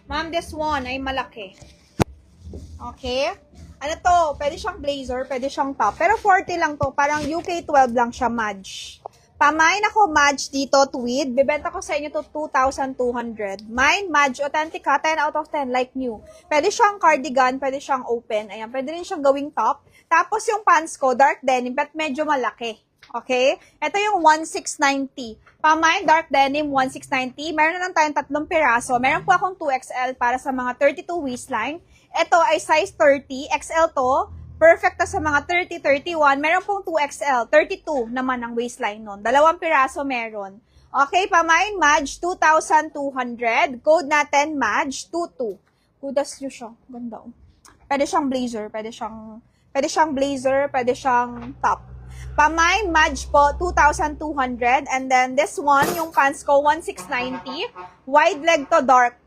Ma'am, this one ay malaki. Okay? Ano to? Pwede siyang blazer, pwede siyang top. Pero 40 lang to. Parang UK 12 lang siya, Madge. Pamain ako, Madge, dito, tweed. Bibenta ko sa inyo to 2,200. Mine, Madge, authentic ha, 10 out of 10, like new. Pwede siyang cardigan, pwede siyang open. Ayan, pwede rin siyang gawing top. Tapos yung pants ko, dark denim, but medyo malaki. Okay? Ito yung 1,690. Pamain, dark denim, 1,690. Meron na lang tayong 3 piraso. Meron po akong 2XL para sa mga 32 waistline. Ito ay size 30. XL to. Perfect to sa mga 30, 31. Meron pong 2XL. 32 naman ang waistline nun. 2 piraso meron. Okay, pamain, Madge, 2,200. Code natin, Madge, 22. Kudas nyo siya. Ganda. Pwede siyang blazer. Pwede siyang blazer. Pwede siyang top. Pamain, Madge po, 2,200. And then this one, yung pants ko, 1,690. Wide leg to dark.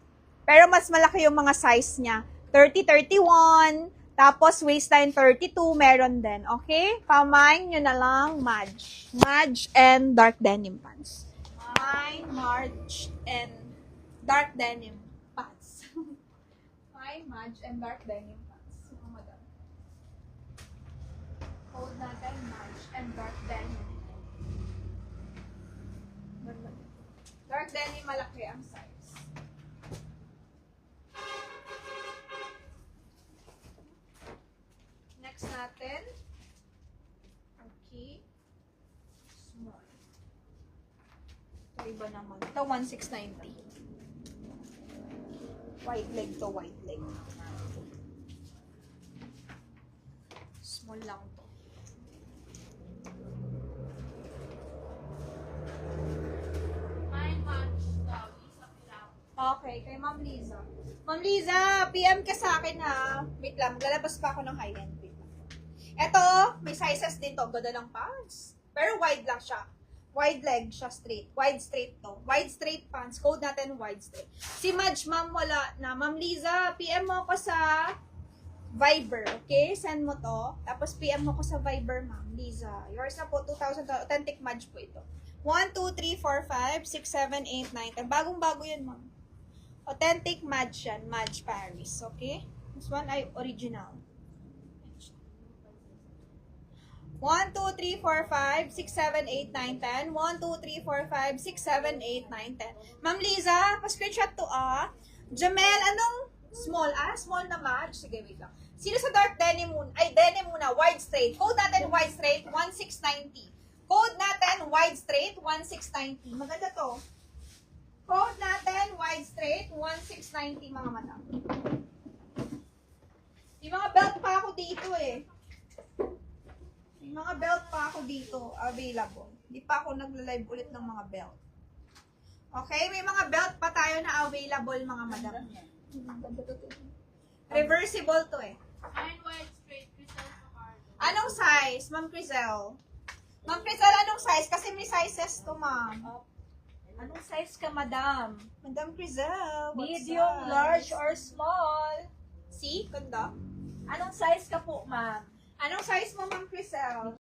Pero mas malaki yung mga size niya. 30, 31. Tapos, waistline 32, meron din. Okay? Pamain nyo na lang, Madge. Madge and dark denim pants. Mine, Madge, and dark denim pants. Mine, Madge, and dark denim pants. Mga madam. Hold natin, Madge, and dark denim. Dark denim, malaki ang size. Next natin, okay, small. Ito iba naman. Ito, 1,690. White leg to white leg. Small lang to. Okay, kay Ma'am Liza. Ma'am Liza, PM ka sa akin ha. Wait lang, lalabas pa ako ng high-end. Ito, may sizes din to. Ganda ng pants. Pero wide lang siya. Wide leg siya, straight. Wide straight to. Wide straight pants. Code natin wide straight. Si Madge, ma'am, wala na. Ma'am Liza, PM mo ako sa Viber. Okay? Send mo to. Tapos PM mo ko sa Viber, Ma'am Liza. Yours na po, 2,000. Authentic Madge po ito. 1, 2, 3, 4, 5, 6, 7, 8, 9, 10. Bagong-bago yan, ma'am. Authentic Madge yan. Madge Paris. Okay? This one ay original. 1, 2, 3, 4, 5, 6, 7, 8, 9, 10. 1, 2, 3, 4, 5, 6, 7, 8, 9, 10. Ma'am Liza, pa-screenshot to Jamel, anong small? Small na Madge? Sige, wait lang. Sino sa dark denim muna? Ay, denim muna. Wide straight. Code natin wide straight, 1,690. Code natin wide straight, 1,690. Maganda to. Code natin wide straight, 1,690 mga madam. Yung mga belt pa ako dito eh. May mga belt pa ako dito available. Hindi pa ako nagla-live ulit ng mga belt. Okay? May mga belt pa tayo na available, mga madam. Reversible to eh. Iron white straight, Crisel Fajardo. Anong size, Ma'am Crisel? Ma'am Crisel, anong size? Kasi may sizes to, ma'am. Anong size ka, madam? Madam Crisel, what Medium, size? large, or small? See? Ganda. Anong size ka po, ma'am? Anong size mo, Ma'am Crisel?